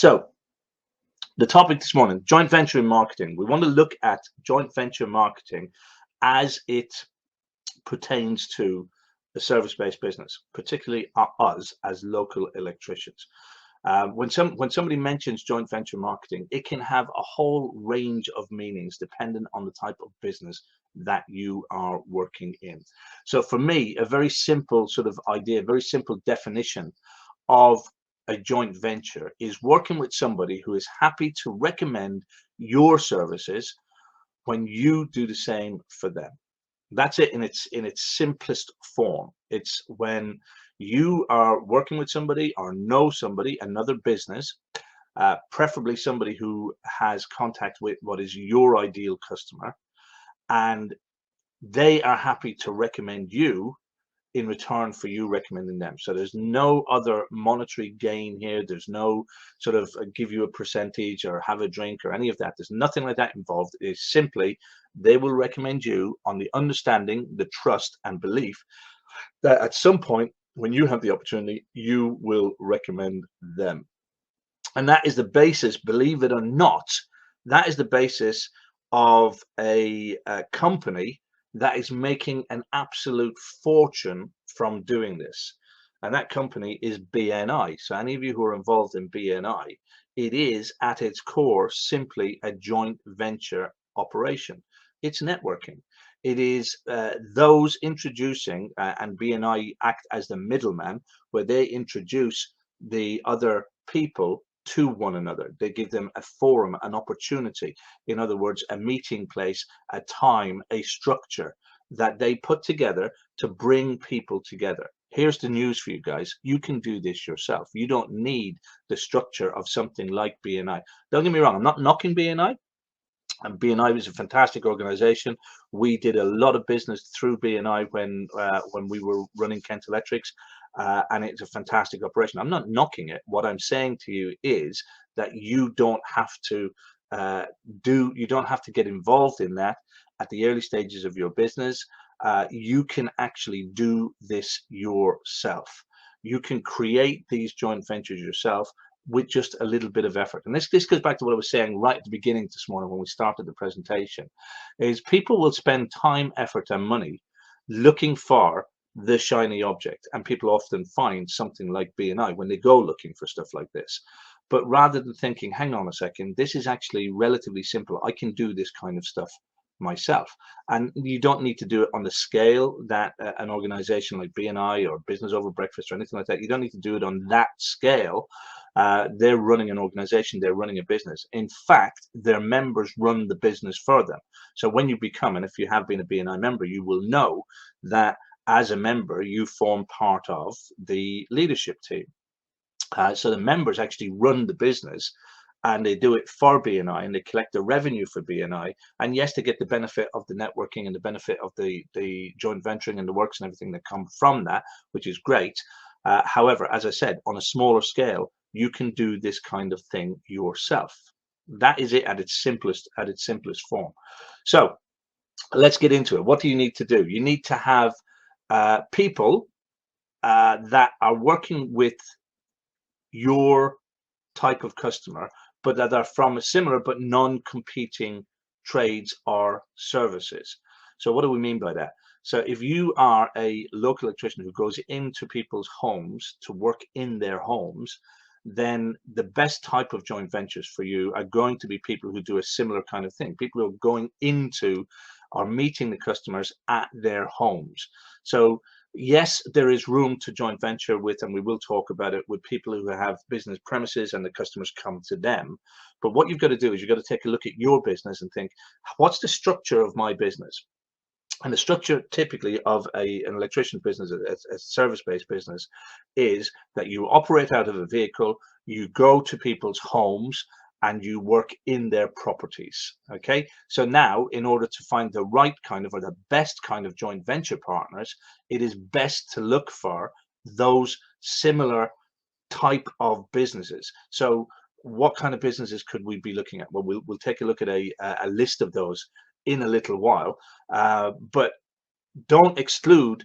So the topic this morning, joint venture in marketing. We want to look at joint venture marketing as it pertains to a service-based business, particularly us as local electricians. When somebody mentions joint venture marketing, it can have a whole range of meanings depending on the type of business that you are working in. So for me, a very simple sort of idea, very simple definition of a joint venture is working with somebody who is happy to recommend your services when you do the same for them. That's it in its simplest form. It's when you are working with somebody or know somebody, another business, preferably somebody who has contact with what is your ideal customer, and they are happy to recommend you in return for you recommending them. So there's no other monetary gain here. There's no sort of give you a percentage or have a drink or any of that. There's nothing like that involved. It's simply they will recommend you on the understanding, the trust and belief that at some point when you have the opportunity, you will recommend them. And that is the basis, believe it or not, that is the basis of a company that is making an absolute fortune from doing this. And that company is BNI. So any of you who are involved in BNI, it is at its core simply a joint venture operation. It's networking. It is those introducing, and BNI act as the middleman, where they introduce the other people to one another. They give them a forum, an opportunity. In other words, a meeting place, a time, a structure that they put together to bring people together. Here's the news for you guys. You can do this yourself. You don't need the structure of something like BNI. Don't get me wrong. I'm not knocking BNI. And BNI was a fantastic organization. We did a lot of business through BNI when we were running Kent Electrics, and it's a fantastic operation. I'm not knocking it. What I'm saying to you is that you don't have to you don't have to get involved in that at the early stages of your business. You can actually do this yourself. You can create these joint ventures yourself with just a little bit of effort. And this goes back to what I was saying right at the beginning this morning when we started the presentation, is people will spend time, effort and money looking for the shiny object. And people often find something like BNI when they go looking for stuff like this. But rather than thinking, hang on a second, this is actually relatively simple. I can do this kind of stuff myself. And you don't need to do it on the scale that an organization like BNI or Business Over Breakfast or anything like that, you don't need to do it on that scale. They're running an organization, they're running a business. In fact, their members run the business for them. So when you become, and if you have been a BNI member, you will know that as a member, you form part of the leadership team. So the members actually run the business, and they do it for BNI, and they collect the revenue for BNI. And yes, they get the benefit of the networking and the benefit of the joint venturing and the works and everything that come from that, which is great. However, as I said, on a smaller scale, you can do this kind of thing yourself. That is it at its simplest form. So let's get into it. What do you need to do? You need to have people that are working with your type of customer, but that are from a similar but non-competing trades or services. So what do we mean by that? So if you are a local electrician who goes into people's homes to work in their homes, then the best type of joint ventures for you are going to be people who do a similar kind of thing. People who are going into or meeting the customers at their homes. So yes, there is room to joint venture with, and we will talk about it, with people who have business premises and the customers come to them. But what you've got to do is you've got to take a look at your business and think, what's the structure of my business? And the structure typically of an electrician business, a service-based business, is that you operate out of a vehicle, you go to people's homes, and you work in their properties. Okay, so now in order to find the right kind of, or the best kind of joint venture partners, it is best to look for those similar type of businesses. So what kind of businesses could we be looking at? Well, we'll take a look at a list of those in a little while, but don't exclude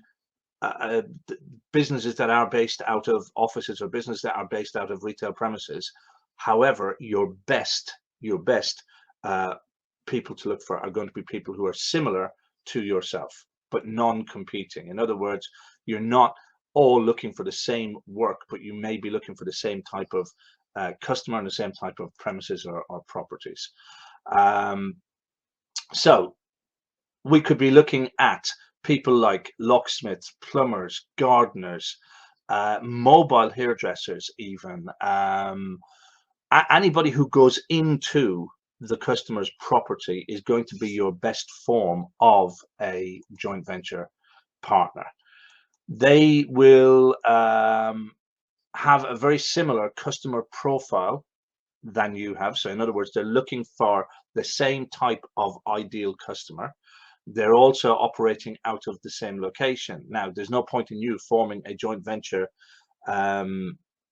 businesses that are based out of offices or businesses that are based out of retail premises However, your best people to look for are going to be people who are similar to yourself, but non-competing. In other words, you're not all looking for the same work, but you may be looking for the same type of customer and the same type of premises or properties. Um, so we could be looking at people like locksmiths, plumbers, gardeners, mobile hairdressers, even anybody who goes into the customer's property is going to be your best form of a joint venture partner. They will have a very similar customer profile than you have. So in other words, they're looking for the same type of ideal customer. They're also operating out of the same location. Now, there's no point in you forming a joint venture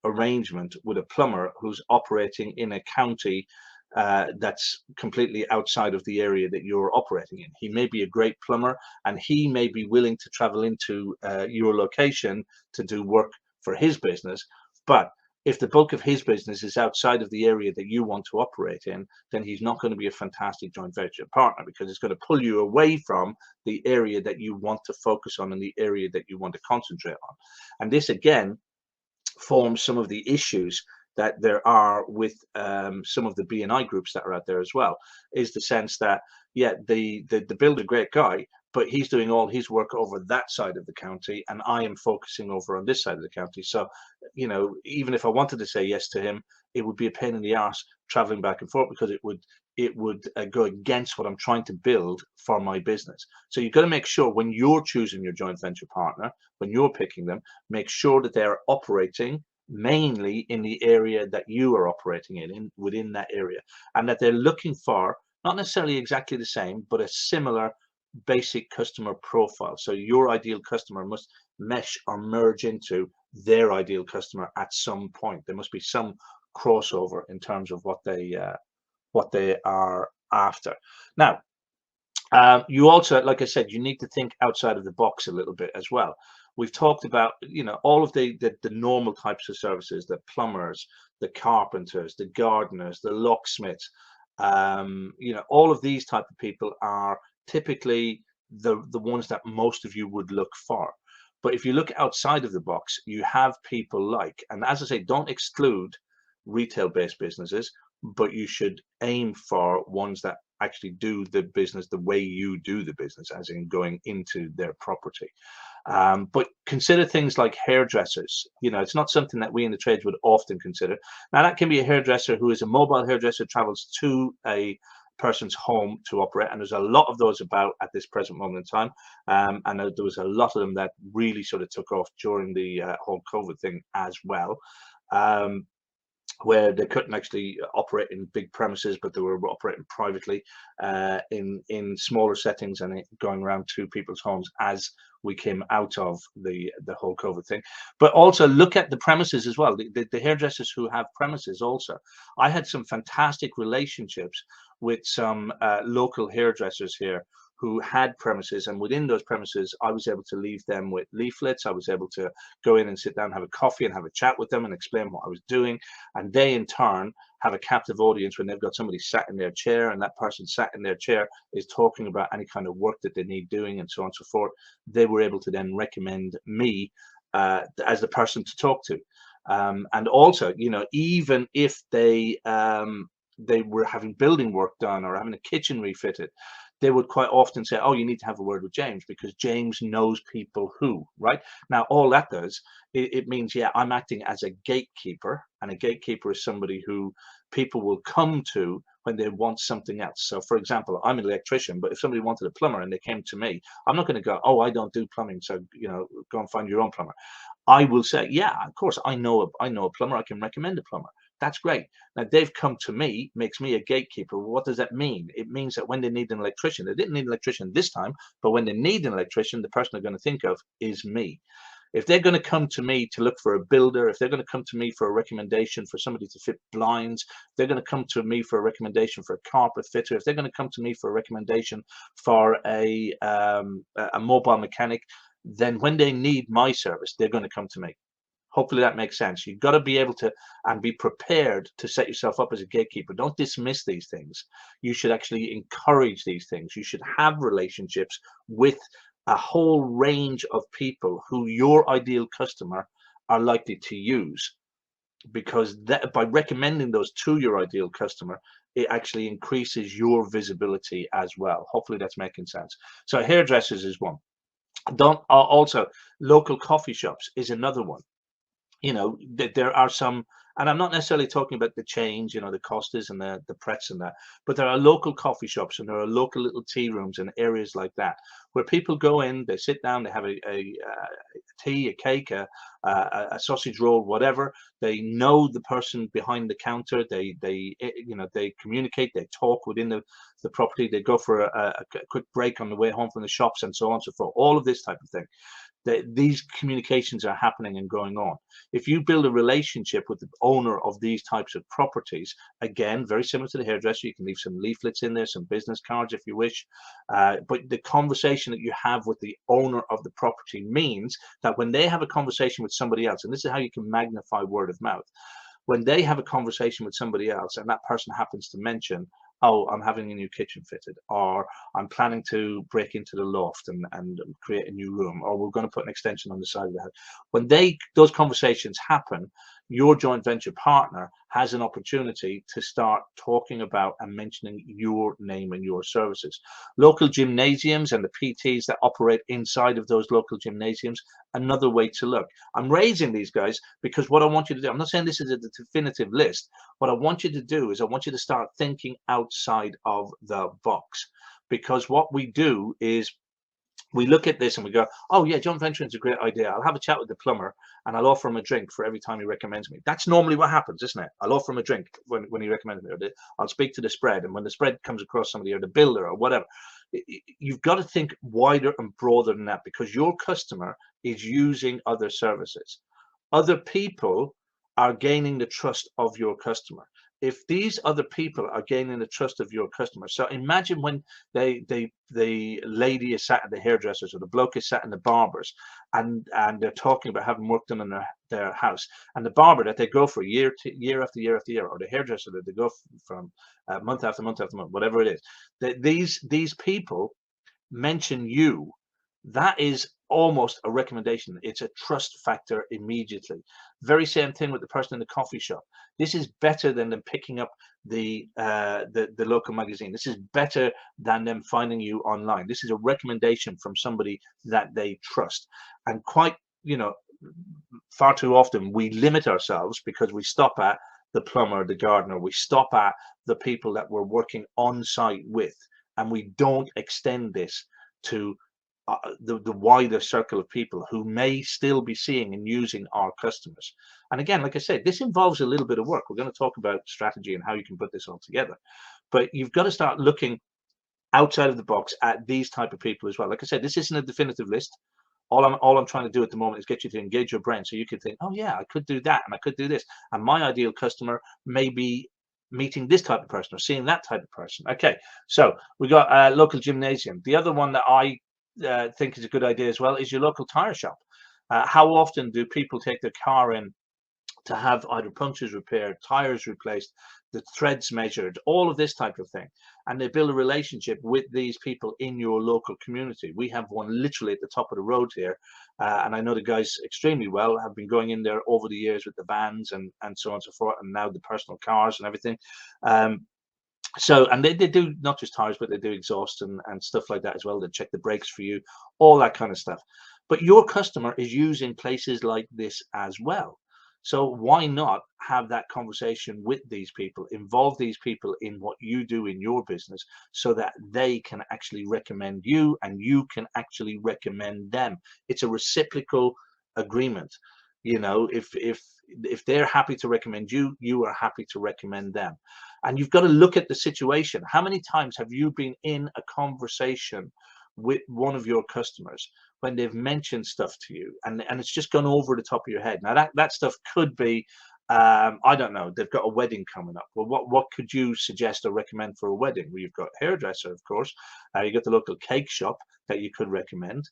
arrangement with a plumber who's operating in a county that's completely outside of the area that you're operating in. He may be a great plumber and he may be willing to travel into your location to do work for his business, but if the bulk of his business is outside of the area that you want to operate in, then he's not going to be a fantastic joint venture partner, because it's going to pull you away from the area that you want to focus on and the area that you want to concentrate on. And this again forms some of the issues that there are with some of the B&I groups that are out there as well, is the sense that, yeah, the builder, great guy, but he's doing all his work over that side of the county and I am focusing over on this side of the county. So, you know, even if I wanted to say yes to him, it would be a pain in the arse traveling back and forth, because it would go against what I'm trying to build for my business. So you've got to make sure when you're choosing your joint venture partner, when you're picking them, make sure that they're operating mainly in the area that you are operating in within that area, and that they're looking for not necessarily exactly the same, but a similar basic customer profile. So your ideal customer must mesh or merge into their ideal customer at some point. There must be some crossover in terms of what they are after. Now, you also, like I said, you need to think outside of the box a little bit as well. We've talked about, you know, all of the normal types of services, the plumbers, the carpenters, the gardeners, the locksmiths. You know, all of these type of people are typically the ones that most of you would look for. But if you look outside of the box, you have people like, and as I say, don't exclude retail-based businesses, but you should aim for ones that actually do the business the way you do the business, as in going into their property. But consider things like hairdressers. You know, it's not something that we in the trades would often consider. Now, that can be a hairdresser who is a mobile hairdresser, travels to a person's home to operate, and there's a lot of those about at this present moment in time. And there was a lot of them that really sort of took off during the whole COVID thing as well. Where they couldn't actually operate in big premises, but they were operating privately in smaller settings and going around to people's homes as we came out of the whole COVID thing. But also look at the premises as well. The hairdressers who have premises also. I had some fantastic relationships with some local hairdressers here who had premises, and within those premises I was able to leave them with leaflets. I was able to go in and sit down, have a coffee and have a chat with them and explain what I was doing, and they in turn have a captive audience when they've got somebody sat in their chair, and that person sat in their chair is talking about any kind of work that they need doing and so on and so forth. They were able to then recommend me as the person to talk to. And also, you know, even if they were having building work done or having a kitchen refitted, they would quite often say, oh, you need to have a word with James because James knows people who, right? Now, all that does, it means, yeah, I'm acting as a gatekeeper, and a gatekeeper is somebody who people will come to when they want something else. So, for example, I'm an electrician, but if somebody wanted a plumber and they came to me, I'm not going to go, oh, I don't do plumbing, so, you know, go and find your own plumber. I will say, yeah, of course, I know a plumber, I can recommend a plumber. That's great. Now they've come to me, makes me a gatekeeper. Well, what does that mean? It means that when they need an electrician, they didn't need an electrician this time, but when they need an electrician, the person they're going to think of is me. If they're going to come to me to look for a builder, if they're going to come to me for a recommendation for somebody to fit blinds, if they're going to come to me for a recommendation for a carpet fitter, if they're going to come to me for a recommendation for a mobile mechanic, then when they need my service, they're going to come to me. Hopefully that makes sense. You've got to be able to and be prepared to set yourself up as a gatekeeper. Don't dismiss these things. You should actually encourage these things. You should have relationships with a whole range of people who your ideal customer are likely to use, because that, by recommending those to your ideal customer, it actually increases your visibility as well. Hopefully that's making sense. So hairdressers is one. Don't Also, local coffee shops is another one. There are some, and I'm not necessarily talking about the chains, the Costas and the Pretz and that, but there are local coffee shops and there are local little tea rooms and areas like that where people go in, they sit down, they have a tea, a cake, a sausage roll, whatever. They know the person behind the counter. They communicate, they talk within the property. They go for a quick break on the way home from the shops and so on and so forth. All of this type of thing. These communications are happening and going on. If you build a relationship with the owner of these types of properties, again, very similar to the hairdresser, you can leave some leaflets in there, some business cards if you wish. But the conversation that you have with the owner of the property means that when they have a conversation with somebody else, and this is how you can magnify word of mouth, when they have a conversation with somebody else and that person happens to mention, oh, I'm having a new kitchen fitted, or I'm planning to break into the loft and create a new room, or we're going to put an extension on the side of the house. When those conversations happen, your joint venture partner has an opportunity to start talking about and mentioning your name and your services. Local gymnasiums and the PTs that operate inside of those local gymnasiums, another way to look. I'm raising these guys because what I want you to do, I'm not saying this is a definitive list. What I want you to do is I want you to start thinking outside of the box, because what we do is we look at this and we go, oh yeah, joint venturing is a great idea. I'll have a chat with the plumber and I'll offer him a drink for every time he recommends me. That's normally what happens, isn't it? I'll offer him a drink when he recommends me, or I'll speak to the spread, and when the spread comes across somebody, or the builder or whatever. You've got to think wider and broader than that, because your customer is using other services. Other people are gaining the trust of your customer. If these other people are gaining the trust of your customer, so imagine when the lady is sat at the hairdressers, or the bloke is sat in the barbers, and they're talking about having work done in their house, and the barber that they go for year after year after year, or the hairdresser that they go from month after month after month, whatever it is, these people mention you. That is almost a recommendation. It's a trust factor immediately. Very same thing with the person in the coffee shop. This is better than them picking up the local magazine. This is better than them finding you online. This is a recommendation from somebody that they trust. And quite, far too often we limit ourselves because we stop at the plumber, the gardener. We stop at the people that we're working on site with, and we don't extend this to the wider circle of people who may still be seeing and using our customers. And again, like I said, this involves a little bit of work. We're going to talk about strategy and how you can put this all together, but you've got to start looking outside of the box at these type of people as well. Like I said, this isn't a definitive list. All I'm trying to do at the moment is get you to engage your brain, so you could think, oh yeah, I could do that, and I could do this, and my ideal customer may be meeting this type of person or seeing that type of person. Okay, so we got a local gymnasium. The other one that I think is a good idea as well is your local tire shop. How often do people take their car in to have either punctures repaired, tires replaced, the threads measured, all of this type of thing, and they build a relationship with these people in your local community? We have one literally at the top of the road here, and I know the guys extremely well. Have been going in there over the years with the vans and so on and so forth, and now the personal cars and everything. And they do not just tires, but they do exhaust and stuff like that as well. They check the brakes for you, all that kind of stuff. But your customer is using places like this as well. So why not have that conversation with these people, involve these people in what you do in your business, so that they can actually recommend you and you can actually recommend them. It's a reciprocal agreement. If they're happy to recommend you, you are happy to recommend them. And you've got to look at the situation. How many times have you been in a conversation with one of your customers when they've mentioned stuff to you and it's just gone over the top of your head? Now that stuff could be, I don't know, they've got a wedding coming up. Well, what could you suggest or recommend for a wedding? Well, you've got hairdresser, of course. You've got the local cake shop that you could recommend.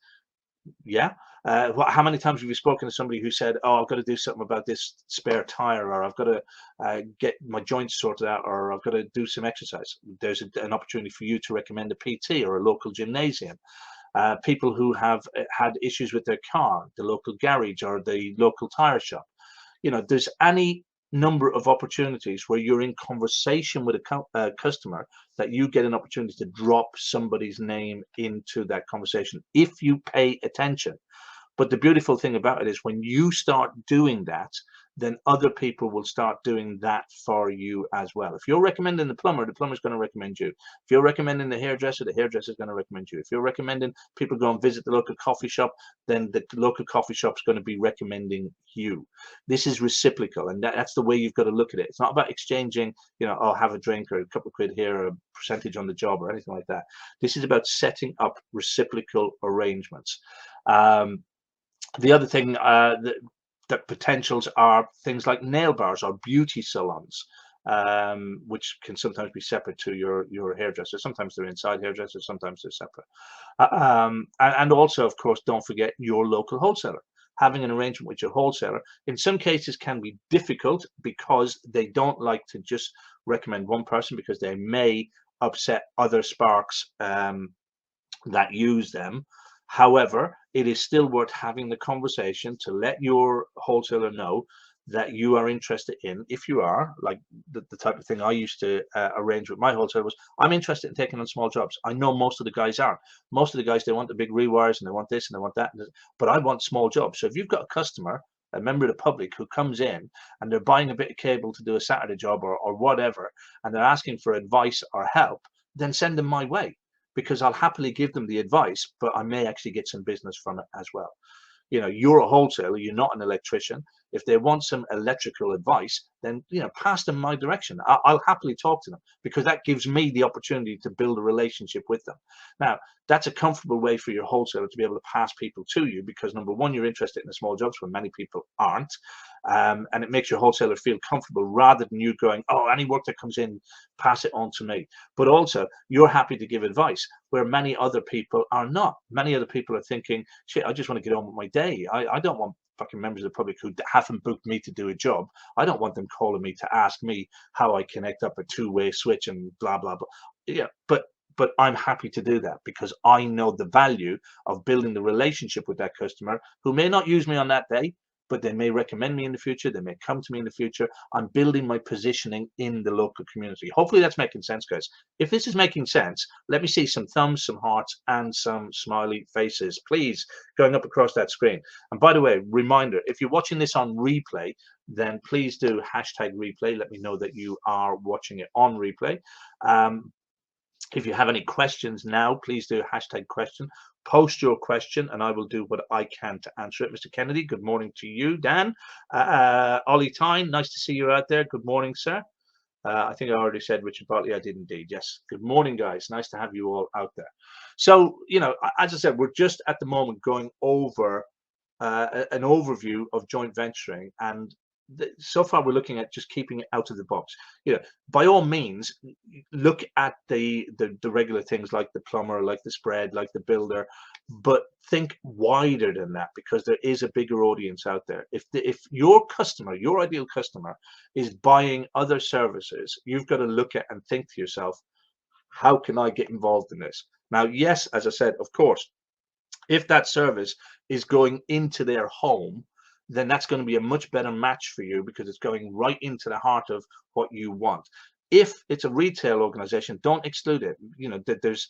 Yeah. How many times have you spoken to somebody who said, "Oh, I've got to do something about this spare tire, or I've got to get my joints sorted out, or I've got to do some exercise"? There's an opportunity for you to recommend a PT or a local gymnasium. People who have had issues with their car, the local garage or the local tire shop. There's any number of opportunities where you're in conversation with a customer that you get an opportunity to drop somebody's name into that conversation if you pay attention. But the beautiful thing about it is when you start doing that, then other people will start doing that for you as well. If you're recommending the plumber's going to recommend you. If you're recommending the hairdresser is going to recommend you. If you're recommending people go and visit the local coffee shop, then the local coffee shop's going to be recommending you. This is reciprocal, and that's the way you've got to look at it. It's not about exchanging, oh, have a drink or a couple of quid here, or a percentage on the job or anything like that. This is about setting up reciprocal arrangements. The other thing that potentials are things like nail bars or beauty salons, which can sometimes be separate to your hairdresser. Sometimes they're inside hairdressers, sometimes they're separate. And also, of course, don't forget your local wholesaler. Having an arrangement with your wholesaler in some cases can be difficult because they don't like to just recommend one person because they may upset other S.P.A.R.K.S that use them. However, it is still worth having the conversation to let your wholesaler know that you are interested in. If you are, like the type of thing I used to arrange with my wholesaler was, I'm interested in taking on small jobs. I know most of the guys aren't. Most of the guys, they want the big rewires and they want this and they want that, but I want small jobs. So if you've got a customer, a member of the public who comes in and they're buying a bit of cable to do a Saturday job or whatever, and they're asking for advice or help, then send them my way, because I'll happily give them the advice, but I may actually get some business from it as well. You're a wholesaler, you're not an electrician. If they want some electrical advice, then pass them my direction. I'll happily talk to them because that gives me the opportunity to build a relationship with them. Now, that's a comfortable way for your wholesaler to be able to pass people to you because, number one, you're interested in the small jobs when many people aren't. And it makes your wholesaler feel comfortable rather than you going, "Oh, any work that comes in, pass it on to me." But also, you're happy to give advice where many other people are not. Many other people are thinking, "Shit, I just want to get on with my day. I don't want fucking members of the public who haven't booked me to do a job. I don't want them calling me to ask me how I connect up a two-way switch and blah blah blah." Yeah, but I'm happy to do that because I know the value of building the relationship with that customer who may not use me on that day, but they may recommend me in the future. They may come to me in the future. I'm building my positioning in the local community. Hopefully that's making sense, guys. If this is making sense, let me see some thumbs, some hearts, and some smiley faces, please, going up across that screen. And by the way, reminder, if you're watching this on replay, then please do hashtag replay. Let me know that you are watching it on replay. If you have any questions now, please do hashtag question. Post your question and I will do what I can to answer it. Mr. Kennedy, good morning to you. Dan, Ollie Tyne, nice to see you out there. Good morning, sir. I think I already said Richard Bartley. I did indeed. Yes. Good morning, guys. Nice to have you all out there. So, as I said, we're just at the moment going over an overview of joint venturing, and so far we're looking at just keeping it out of the box. By all means, look at the regular things like the plumber, like the spread, like the builder, but think wider than that because there is a bigger audience out there. If your customer, your ideal customer, is buying other services, you've got to look at and think to yourself, how can I get involved in this? Now, yes, as I said, of course, if that service is going into their home, then that's going to be a much better match for you because it's going right into the heart of what you want. If it's a retail organization, don't exclude it. There's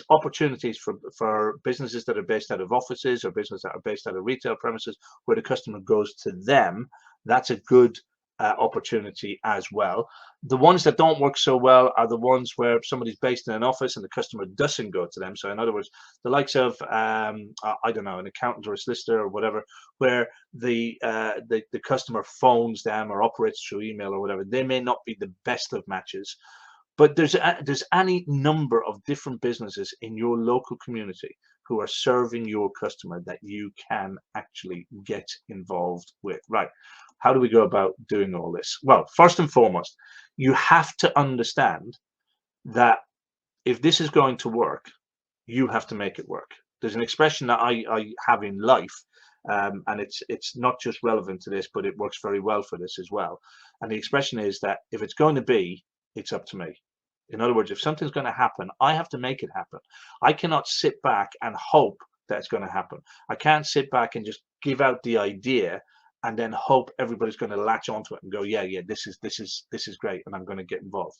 opportunities for businesses that are based out of offices or businesses that are based out of retail premises where the customer goes to them. That's a good opportunity as well. The ones that don't work so well are the ones where somebody's based in an office and the customer doesn't go to them. So in other words, the likes of I don't know, an accountant or a solicitor or whatever, where the customer phones them or operates through email or whatever, they may not be the best of matches. But there's any number of different businesses in your local community who are serving your customer that you can actually get involved with. Right. How do we go about doing all this? Well, first and foremost, you have to understand that if this is going to work, you have to make it work. There's an expression that I have in life, and it's not just relevant to this, but it works very well for this as well. And the expression is that if it's going to be, it's up to me. In other words, if something's going to happen, I have to make it happen. I cannot sit back and hope that it's going to happen. I can't sit back and just give out the idea and then hope everybody's going to latch onto it and go, yeah, yeah, this is great, and I'm going to get involved.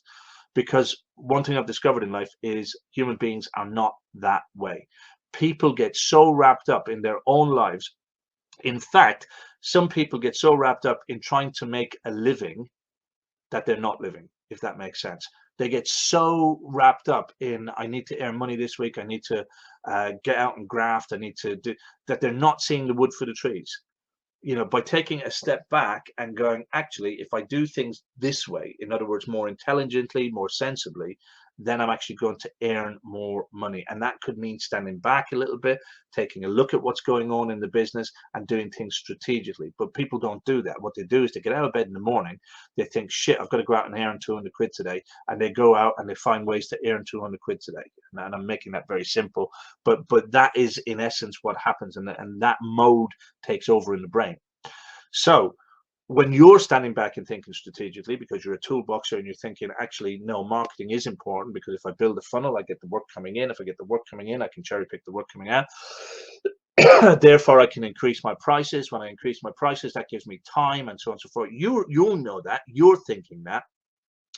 Because one thing I've discovered in life is human beings are not that way. People get so wrapped up in their own lives. In fact, some people get so wrapped up in trying to make a living that they're not living, if that makes sense. They get so wrapped up in, I need to earn money this week, I need to get out and graft, I need to do, that they're not seeing the wood for the trees. You know, by taking a step back and going, actually, if I do things this way, in other words, more intelligently, more sensibly, then I'm actually going to earn more money. And that could mean standing back a little bit, taking a look at what's going on in the business and doing things strategically. But people don't do that. What they do is they get out of bed in the morning, they think, shit, I've got to go out and earn 200 quid today. And they go out and they find ways to earn 200 quid today. And I'm making that very simple, but that is in essence what happens. And that mode takes over in the brain. So when you're standing back and thinking strategically, because you're a toolboxer and you're thinking, actually, no, marketing is important, because if I build a funnel, I get the work coming in. If I get the work coming in, I can cherry pick the work coming out. Therefore, I can increase my prices. When I increase my prices, that gives me time, and so on and so forth. You'll know that. You're thinking that.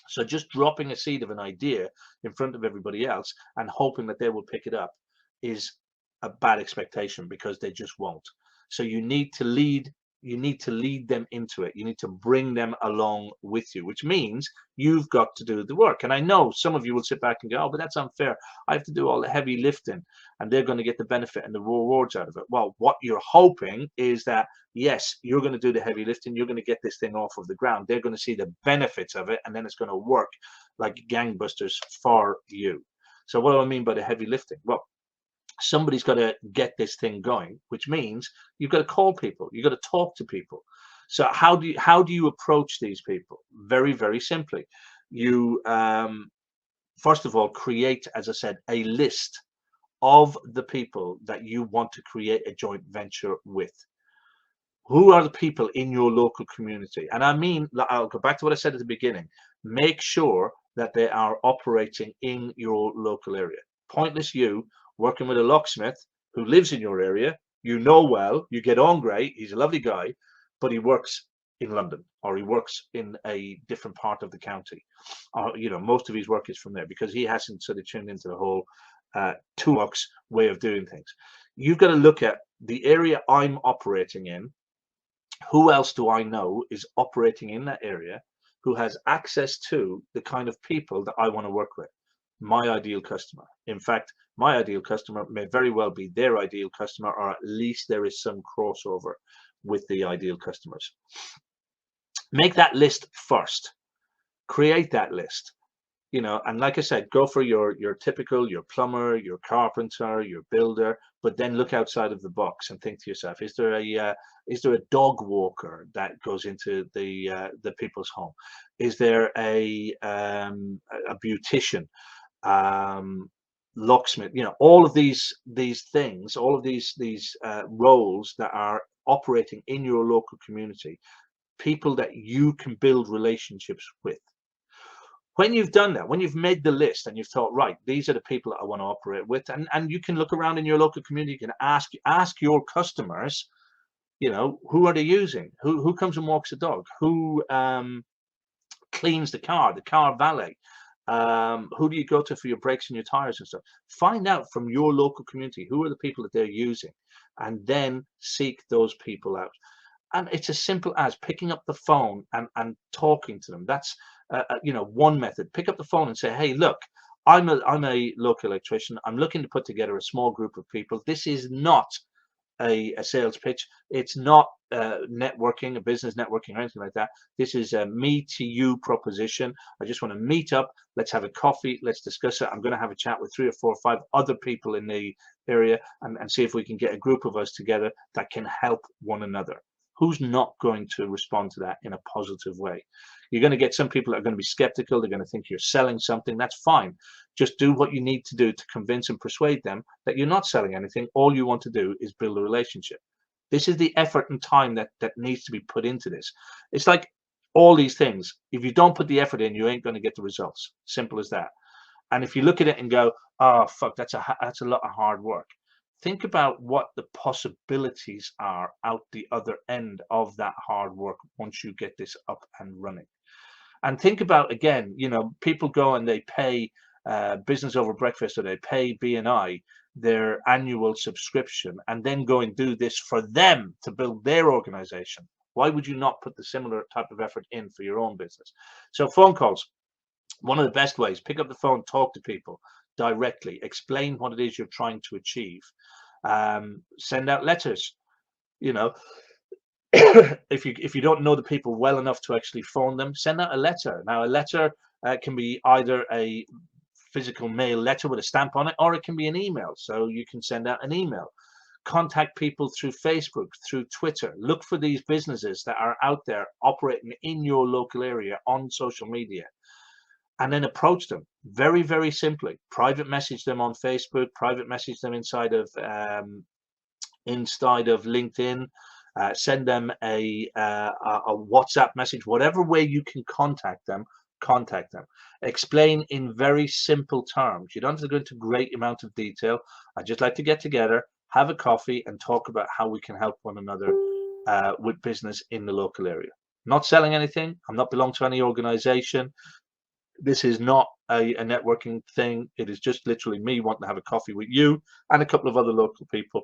So just dropping a seed of an idea in front of everybody else and hoping that they will pick it up is a bad expectation, because they just won't. So you need to lead them into it. You need to bring them along with you, which means you've got to do the work. And I know some of you will sit back and go, oh, but that's unfair. I have to do all the heavy lifting and they're going to get the benefit and the rewards out of it. Well, what you're hoping is that, yes, you're going to do the heavy lifting. You're going to get this thing off of the ground. They're going to see the benefits of it, and then it's going to work like gangbusters for you. So what do I mean by the heavy lifting? Well, somebody's got to get this thing going, which means you've got to call people, you've got to talk to people. So how do you approach these people? Very, very simply. You first of all create, as I said, a list of the people that you want to create a joint venture with. Who are the people in your local community? And I mean, I'll go back to what I said at the beginning. Make sure that they are operating in your local area. Pointless you working with a locksmith who lives in your area, you know well, you get on great, he's a lovely guy, but he works in London, or he works in a different part of the county. You know, most of his work is from there, because he hasn't sort of tuned into the whole toolbox way of doing things. You've got to look at the area I'm operating in. Who else do I know is operating in that area, who has access to the kind of people that I want to work with? My ideal customer. In fact, my ideal customer may very well be their ideal customer, or at least there is some crossover with the ideal customers. Make that list first. Create that list. You know, and like I said, go for your typical, your plumber, your carpenter, your builder, but then look outside of the box and think to yourself, is there a dog walker that goes into the people's home? Is there a beautician, locksmith? You know, all of these things, all of these roles that are operating in your local community, people that you can build relationships with. When you've done that, when you've made the list and you've thought, right, these are the people that I want to operate with, and you can look around in your local community, you can ask your customers, you know, who are they using? Who comes and walks the dog? Who cleans the car valet? Who do you go to for your brakes and your tires and stuff? Find out from your local community who are the people that they're using, and then seek those people out. And it's as simple as picking up the phone and talking to them. That's you know, one method. Pick up the phone and say, hey, look, I'm a local electrician. I'm looking to put together a small group of people. This is not a sales pitch. It's not networking, a business networking or anything like that. This is a me to you proposition. I just want to meet up. Let's have a coffee. Let's discuss it. I'm going to have a chat with 3 or 4 or 5 other people in the area and see if we can get a group of us together that can help one another. Who's not going to respond to that in a positive way? You're going to get some people that are going to be skeptical. They're going to think you're selling something. That's fine. Just do what you need to do to convince and persuade them that you're not selling anything. All you want to do is build a relationship. This is the effort and time that needs to be put into this. It's like all these things. If you don't put the effort in, you ain't going to get the results. Simple as that. And if you look at it and go, oh fuck, that's a lot of hard work. Think about what the possibilities are out the other end of that hard work once you get this up and running. And think about, again, people go and they pay Business Over Breakfast, or they pay BNI their annual subscription, and then go and do this for them to build their organization. Why would you not put the similar type of effort in for your own business? So phone calls, one of the best ways. Pick up the phone, talk to people directly, explain what it is you're trying to achieve. Send out letters. If you don't know the people well enough to actually phone them, send out a letter. Now, a letter can be either a physical mail letter with a stamp on it, or it can be an email. So you can send out an email. Contact people through Facebook, through Twitter. Look for these businesses that are out there operating in your local area on social media, and then approach them very, very simply. Private message them on Facebook, private message them inside of LinkedIn. Send them a WhatsApp message, whatever way you can contact them. Explain in very simple terms. You don't have to go into great amount of detail. I just like to get together, have a coffee, and talk about how we can help one another with business in the local area. Not selling anything. I'm not belong to any organization. This is not a networking thing. It is just literally me wanting to have a coffee with you and a couple of other local people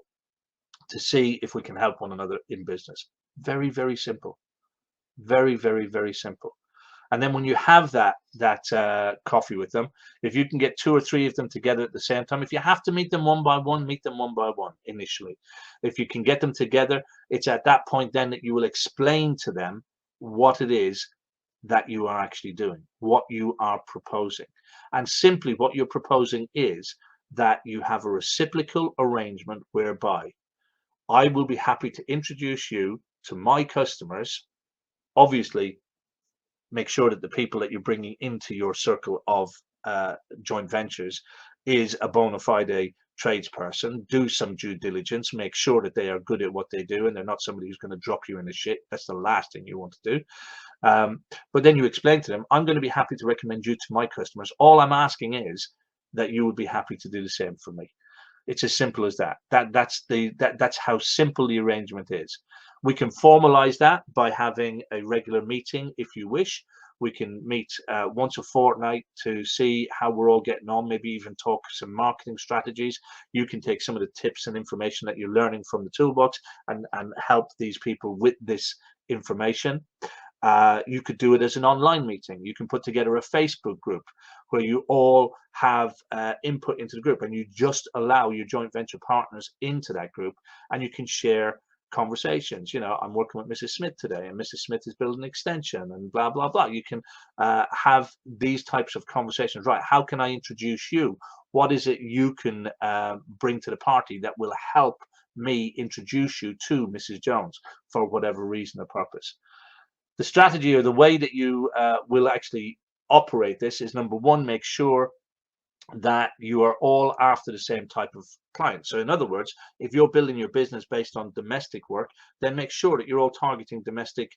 to see if we can help one another in business. Very, very simple. Very, very, very simple. And then when you have that coffee with them, if you can get 2 or 3 of them together at the same time, if you have to meet them one by one, meet them one by one initially. If you can get them together, it's at that point then that you will explain to them what it is that you are actually doing, what you are proposing. And simply what you're proposing is that you have a reciprocal arrangement whereby I will be happy to introduce you to my customers. Obviously, make sure that the people that you're bringing into your circle of joint ventures is a bona fide tradesperson. Do some due diligence, make sure that they are good at what they do and they're not somebody who's going to drop you in the shit. That's the last thing you want to do. But then you explain to them, I'm going to be happy to recommend you to my customers. All I'm asking is that you would be happy to do the same for me. It's as simple as that. That's how simple the arrangement is. We can formalize that by having a regular meeting if you wish. We can meet once a fortnight to see how we're all getting on, maybe even talk some marketing strategies. You can take some of the tips and information that you're learning from the toolbox and help these people with this information. You could do it as an online meeting. You can put together a Facebook group where you all have input into the group, and you just allow your joint venture partners into that group, and you can share conversations. I'm working with Mrs. Smith today, and Mrs. Smith is building an extension, and blah blah blah. You can have these types of conversations. Right? How can I introduce you? What is it you can bring to the party that will help me introduce you to Mrs. Jones for whatever reason or purpose? The strategy, or the way that you will actually operate this, is number one, make sure that you are all after the same type of client. So in other words, if you're building your business based on domestic work, then make sure that you're all targeting domestic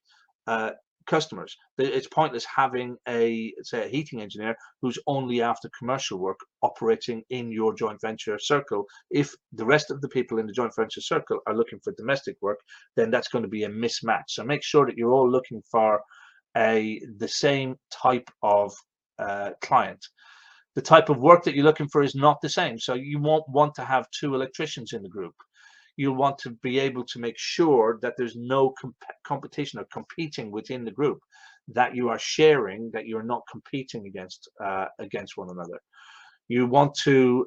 customers. It's pointless having a heating engineer who's only after commercial work operating in your joint venture circle. If the rest of the people in the joint venture circle are looking for domestic work, then that's going to be a mismatch. So make sure that you're all looking for the same type of client. The type of work that you're looking for is not the same. So you won't want to have 2 electricians in the group. You'll want to be able to make sure that there's no competition or competing within the group, that you are sharing, that you're not competing against one another. You want to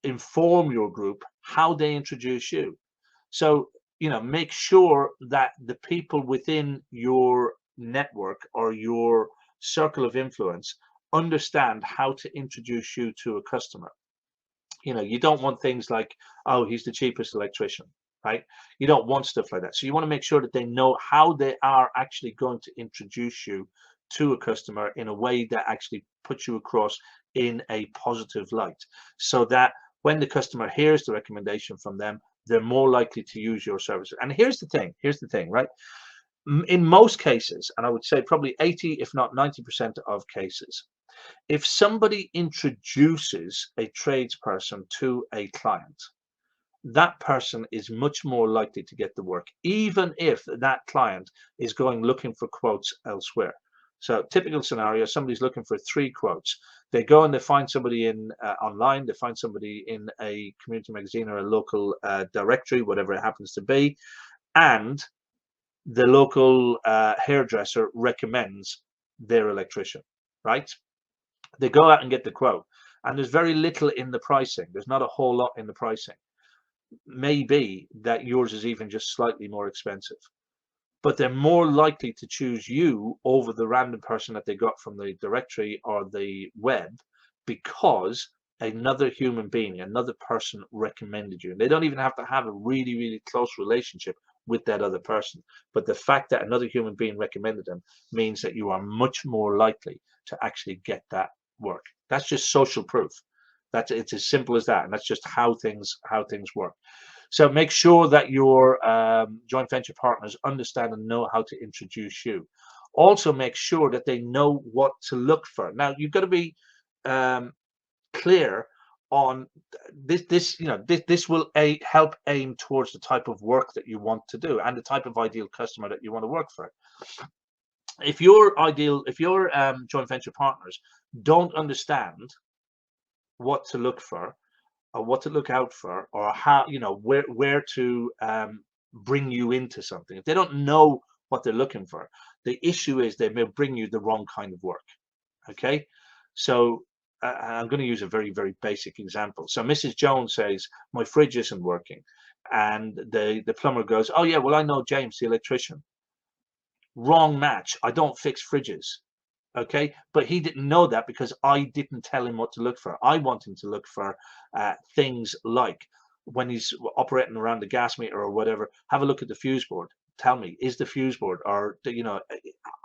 inform your group how they introduce you. So, make sure that the people within your network or your circle of influence understand how to introduce you to a customer. You don't want things like, oh, he's the cheapest electrician. right? You don't want stuff like that. So you want to make sure that they know how they are actually going to introduce you to a customer in a way that actually puts you across in a positive light, so that when the customer hears the recommendation from them, they're more likely to use your services. And here's the thing, right? In most cases, and I would say probably 80, if not 90% of cases, if somebody introduces a tradesperson to a client, that person is much more likely to get the work, even if that client is going looking for quotes elsewhere. So typical scenario, somebody's looking for 3 quotes. They go and they find somebody in online, they find somebody in a community magazine or a local directory, whatever it happens to be, and the local hairdresser recommends their electrician, right? They go out and get the quote, and there's very little in the pricing. There's not a whole lot in the pricing. Maybe that yours is even just slightly more expensive, but they're more likely to choose you over the random person that they got from the directory or the web, because another human being, another person recommended you. And they don't even have to have a really, really close relationship with that other person. But the fact that another human being recommended them means that you are much more likely to actually get that work. That's just social proof. It's as simple as that, and that's just how things work. So make sure that your joint venture partners understand and know how to introduce you. Also, make sure that they know what to look for. Now, you've got to be clear on this. You know, this will help aim towards the type of work that you want to do and the type of ideal customer that you want to work for. If your joint venture partners don't understand what to look for, or what to look out for, or how, you know, where to bring you into something, if they don't know what they're looking for, the issue is they may bring you the wrong kind of work. Okay, so I'm going to use a very, very basic example. So Mrs. Jones says, my fridge isn't working, and the plumber goes, oh yeah, well, I know James the electrician. Wrong match. I don't fix fridges. Okay, but he didn't know that because I didn't tell him what to look for. I want him to look for things like, when he's operating around the gas meter or whatever, have a look at the fuse board. Tell me, is the fuse board, or you know,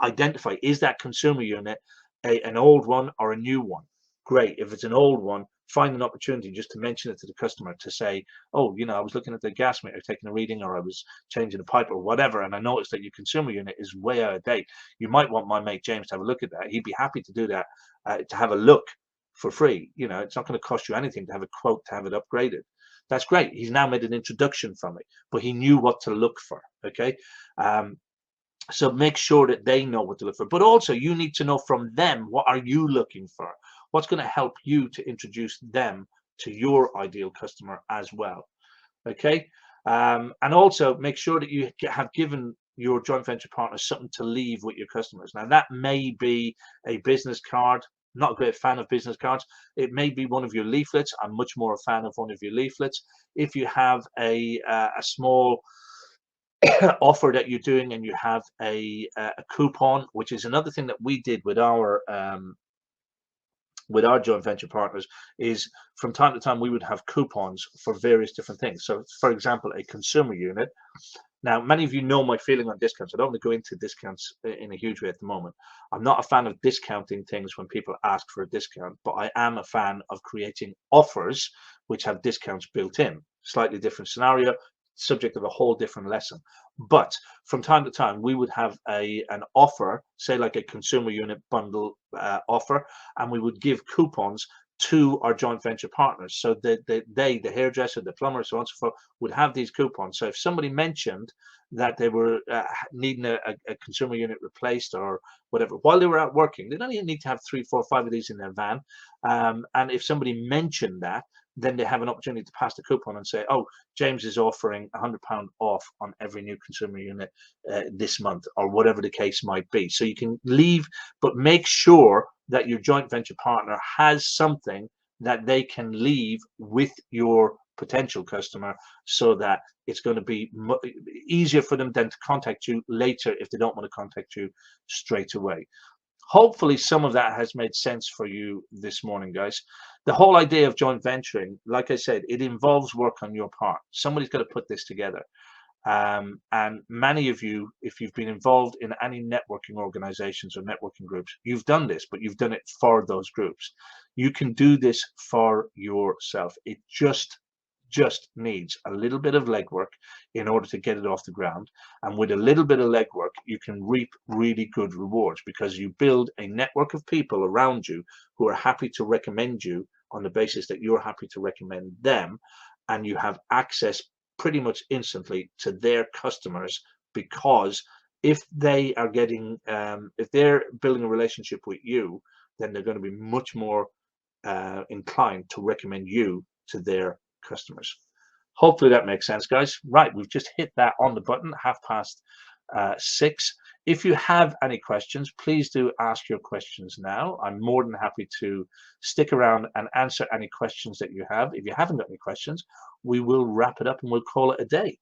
identify, is that consumer unit an old one or a new one? Great. If it's an old one, find an opportunity just to mention it to the customer, to say, oh, you know, I was looking at the gas meter taking a reading, or I was changing a pipe or whatever, and I noticed that your consumer unit is way out of date. You might want my mate James to have a look at that. He'd be happy to do that, to have a look for free. You know, it's not going to cost you anything to have a quote to have it upgraded. That's great. He's now made an introduction from it, but he knew what to look for. Okay. So make sure that they know what to look for, but also you need to know from them, what are you looking for? What's going to help you to introduce them to your ideal customer as well? Okay. And also make sure that you have given your joint venture partners something to leave with your customers. Now, that may be a business card. Not a great fan of business cards. It may be one of your leaflets. I'm much more a fan of one of your leaflets. If you have a small offer that you're doing, and you have a coupon, which is another thing that we did with our joint venture partners, is from time to time we would have coupons for various different things. So for example, a consumer unit. Now, many of you know my feeling on discounts. I don't want to go into discounts in a huge way at the moment. I'm not a fan of discounting things when people ask for a discount, but I am a fan of creating offers which have discounts built in. Slightly different scenario, subject of a whole different lesson. But from time to time we would have an offer, say like a consumer unit bundle offer, and we would give coupons to our joint venture partners, so that the hairdresser, the plumber, so on and so forth, would have these coupons. So if somebody mentioned that they were needing a consumer unit replaced or whatever while they were out working, they don't even need to have 3, 4, 5 of these in their van, and if somebody mentioned that, then they have an opportunity to pass the coupon and say, oh, James is offering £100 off on every new consumer unit this month, or whatever the case might be. So you can leave, but make sure that your joint venture partner has something that they can leave with your potential customer, so that it's going to be easier for them then to contact you later if they don't want to contact you straight away. Hopefully some of that has made sense for you this morning, guys. The whole idea of joint venturing, like I said, it involves work on your part. Somebody's got to put this together. And many of you, if you've been involved in any networking organizations or networking groups, you've done this, but you've done it for those groups. You can do this for yourself. It just needs a little bit of legwork in order to get it off the ground. And with a little bit of legwork, you can reap really good rewards, because you build a network of people around you who are happy to recommend you on the basis that you're happy to recommend them, and you have access pretty much instantly to their customers, because if they are getting if they're building a relationship with you, then they're going to be much more inclined to recommend you to their customers. Hopefully that makes sense, guys. Right, we've just hit that on the button, 6:30. If you have any questions, please do ask your questions now. I'm more than happy to stick around and answer any questions that you have. If you haven't got any questions, we will wrap it up and we'll call it a day.